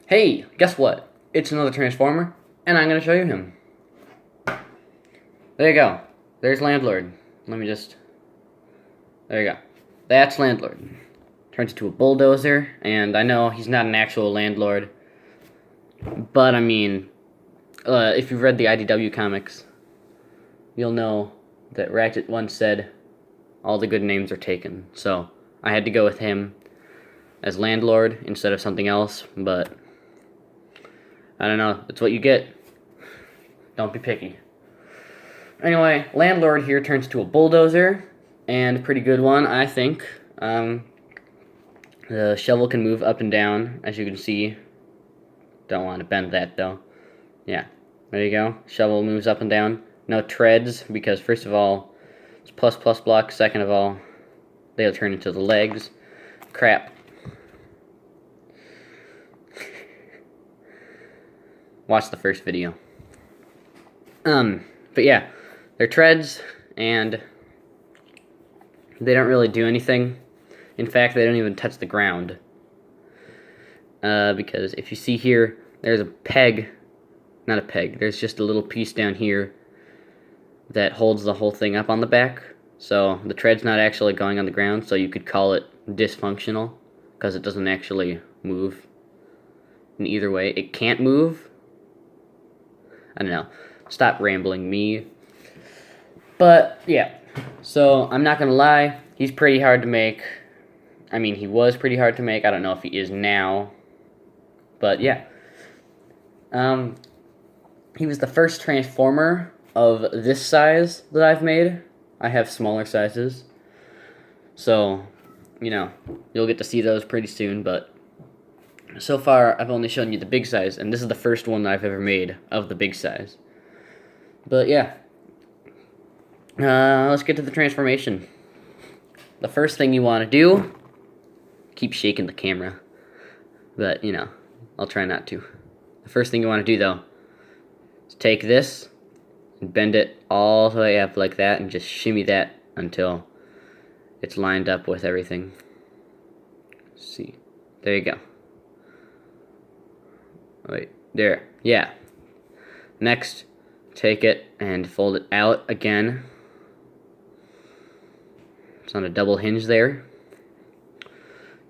Hey, guess what? It's another Transformer, and I'm going to show you him. There you go. There's Landlord. Let me just... There you go. That's Landlord. Turns into a bulldozer, and I know he's not an actual landlord, but I mean, if you've read the IDW comics, you'll know that Ratchet once said, all the good names are taken, so I had to go with him as Landlord instead of something else, but I don't know, it's what you get. Don't be picky. Anyway, Landlord here turns to a bulldozer, and a pretty good one, I think. The shovel can move up and down, as you can see. Don't want to bend that, though. Yeah, there you go. Shovel moves up and down. No treads, because first of all, it's plus blocks. Second of all, they'll turn into the legs. Crap. Watch the first video. But yeah, they're treads, and they don't really do anything. In fact, they don't even touch the ground. Because if you see here, there's a peg. Not a peg. There's just a little piece down here that holds the whole thing up on the back. So the tread's not actually going on the ground, so you could call it dysfunctional, because it doesn't actually move in either way. It can't move. I don't know. Stop rambling, me. But, yeah. So, I'm not gonna lie. He's pretty hard to make. I mean, he was pretty hard to make. I don't know if he is now. But, yeah. He was the first Transformer of this size that I've made. I have smaller sizes. So, you know, you'll get to see those pretty soon, but so far I've only shown you the big size, and this is the first one that I've ever made of the big size. But yeah, let's get to the transformation. The first thing you want to do, keep shaking the camera, but you know, I'll try not to. The first thing you want to do though, is take this and bend it all the way up like that, and just shimmy that until it's lined up with everything. Let's see, there you go. Wait, there, yeah. Next, take it and fold it out again. It's on a double hinge there.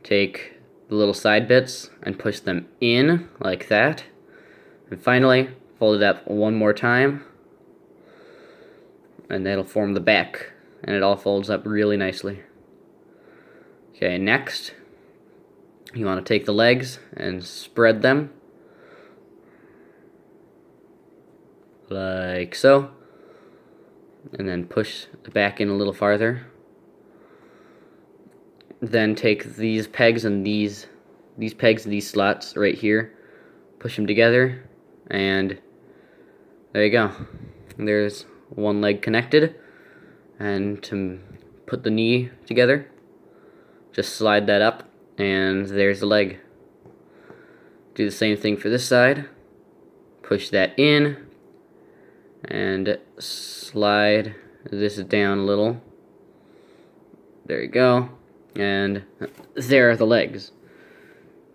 Take the little side bits and push them in like that. And finally, fold it up one more time. And that'll form the back. And it all folds up really nicely. Okay, next, you want to take the legs and spread them. Like so. And then push the back in a little farther. Then take these pegs and these pegs and these slots right here. Push them together. And there you go. There's one leg connected. And to put the knee together, just slide that up. And there's the leg. Do the same thing for this side. Push that in. And slide this down a little. There you go. And there are the legs.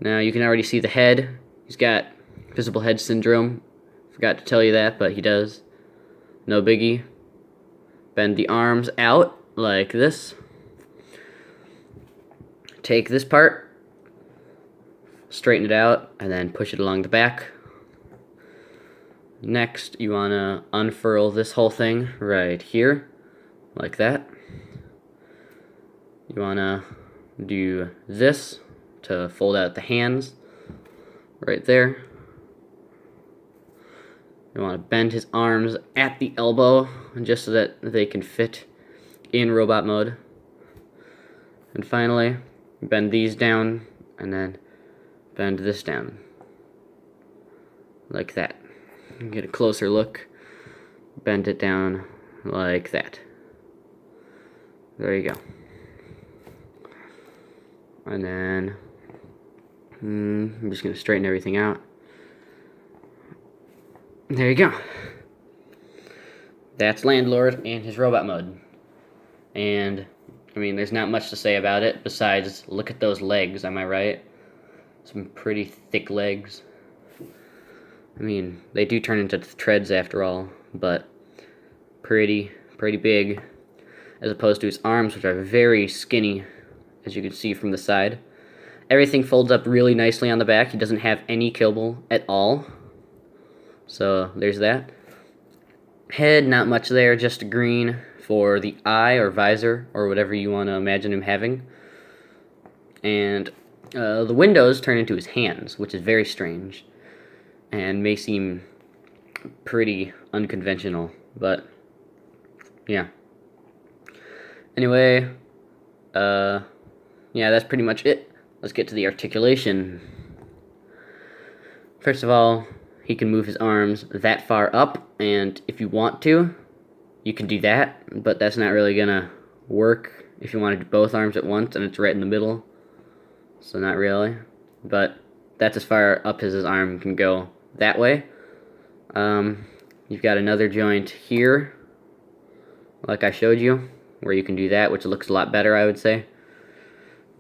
Now you can already see the head. He's got visible head syndrome. Forgot to tell you that, but he does. No biggie. Bend the arms out like this. Take this part, straighten it out, and then push it along the back. Next, you want to unfurl this whole thing right here, like that. You want to do this to fold out the hands, right there. You want to bend his arms at the elbow, just so that they can fit in robot mode. And finally, bend these down, and then bend this down, like that. Get a closer look. Bend it down like that. There you go. And then I'm just going to straighten everything out. There you go. That's Landlord in his robot mode. And I mean, there's not much to say about it besides look at those legs, am I right? Some pretty thick legs. I mean, they do turn into treads after all, but pretty big, as opposed to his arms, which are very skinny, as you can see from the side. Everything folds up really nicely on the back. He doesn't have any kibble at all. So there's that. Head, not much there, just green for the eye or visor or whatever you want to imagine him having. And the windows turn into his hands, which is very strange and may seem pretty unconventional, but yeah. Anyway, yeah, that's pretty much it. Let's get to the articulation. First of all, he can move his arms that far up, and if you want to, you can do that, but that's not really gonna work if you want to do both arms at once, and it's right in the middle, so not really. But that's as far up as his arm can go that way. You've got another joint here, like I showed you, where you can do that, which looks a lot better, I would say.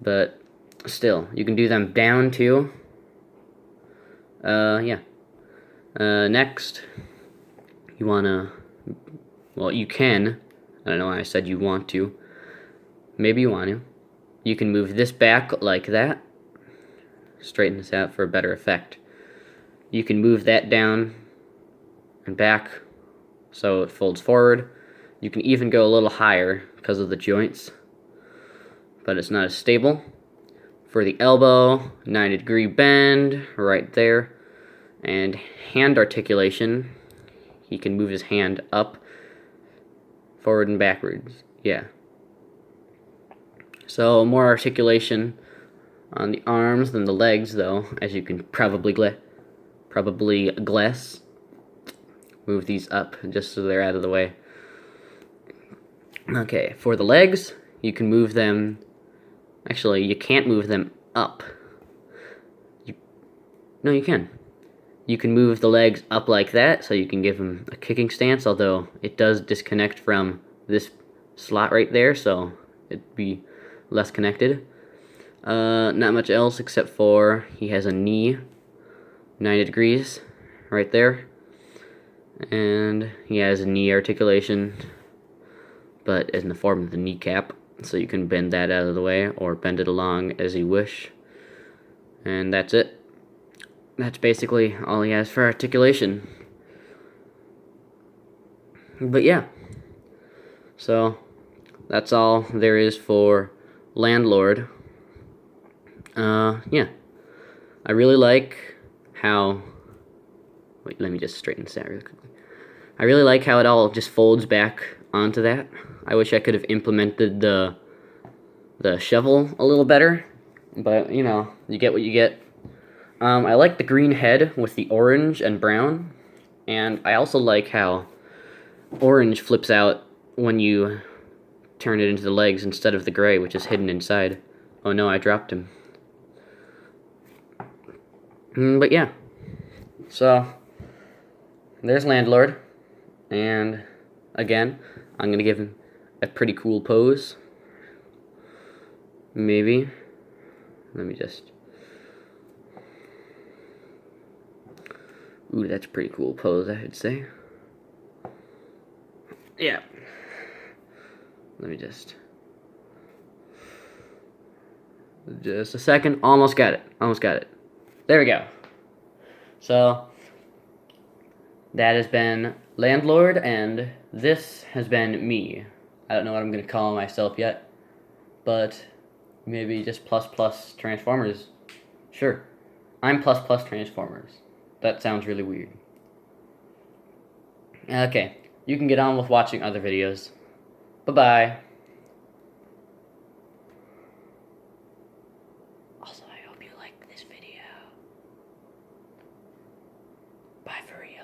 But still, you can do them down too. Yeah. Next, you wanna, well, you can, I don't know why I said you want to, maybe you want to, you can move this back like that, straighten this out for a better effect. You can move that down and back so it folds forward. You can even go a little higher because of the joints, but it's not as stable. For the elbow, 90-degree bend right there. And hand articulation, he can move his hand up, forward and backwards. Yeah. So more articulation on the arms than the legs, though, as you can probably guess. Move these up just so they're out of the way. Okay, for the legs, you can move them. Actually, you can't move them up. No, you can. You can move the legs up like that, so you can give them a kicking stance, although it does disconnect from this slot right there, so it'd be less connected. Not much else except for he has a knee, 90 degrees, right there. And he has a knee articulation, but in the form of the kneecap, so you can bend that out of the way, or bend it along as you wish. And that's it. That's basically all he has for articulation. But yeah, so that's all there is for Landlord. Yeah, I really like how, wait, let me just straighten this out really quickly. I really like how it all just folds back onto that. I wish I could have implemented the shovel a little better, but you know, you get what you get. I like the green head with the orange and brown, and I also like how orange flips out when you turn it into the legs instead of the gray, which is hidden inside. Oh no, I dropped him. But yeah, so there's Landlord, and again, I'm gonna give him a pretty cool pose. Maybe. Let me just. Ooh, that's a pretty cool pose, I would say. Yeah. Let me just a second. Almost got it. Almost got it. There we go. So, that has been Landlord, and this has been me. I don't know what I'm going to call myself yet, but maybe just ++ Transformers. Sure. I'm ++ Transformers. That sounds really weird. Okay, you can get on with watching other videos. Bye-bye. Also, I hope you like this video. Bye for real.